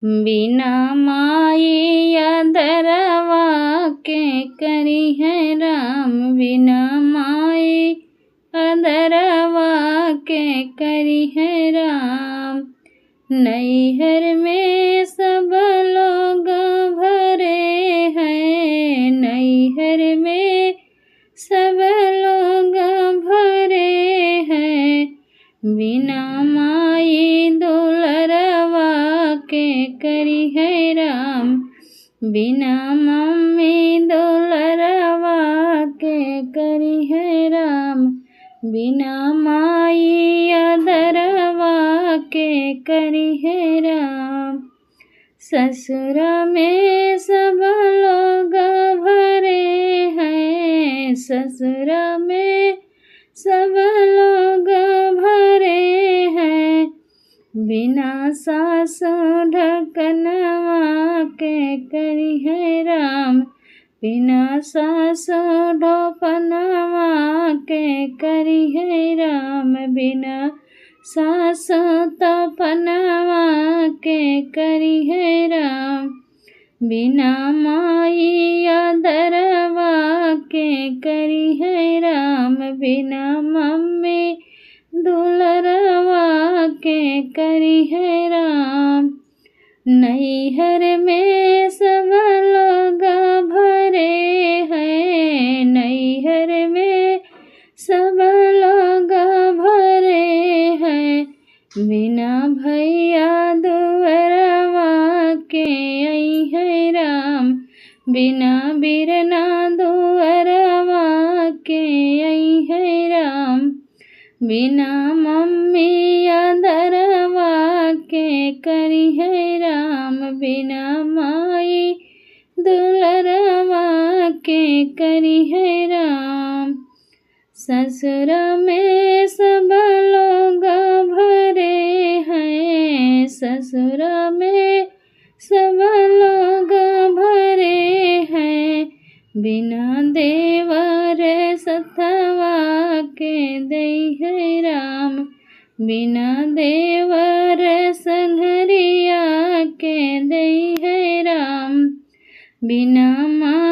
बिना माई अदरवा के करी है राम, बिना माई अदरवा के करी है राम। नैहर में सब लोग भरे हैं, नैहर में सब लोग भरे हैं। बिना माई दुलरवा के करी है राम, बिना मम्मी दुलरवा के करी है राम। बिना माई अदरवा के करी है राम। ससुर में सब लोग भरे हैं, ससुर में सब लोग भरे हैं। बिना सासु ढकनवा के करी है राम, बिना सासु ढोपनवा के करी है राम। बिना सासु तपनवा के करी है राम। बिना माई अदरवा के करी है राम, बिना मम्मी दुलरवा के करी है राम। नैहर में सब लोग भरे हैं, नैहर में सब लोग भरे हैं। बिना भैया दुअरवा के आई है राम, बिना बिरना दुअरवा के आई है राम। बिना मम्मी अदरवा के करी है राम, बिना माई दुलरवा के करी है राम। ससुर में सब लोग भरे हैं, ससुर में सब लोग भरे हैं। बिना देवर सथवा के दई है राम, बिना देवर संघरिया के दई है राम। बिना माँ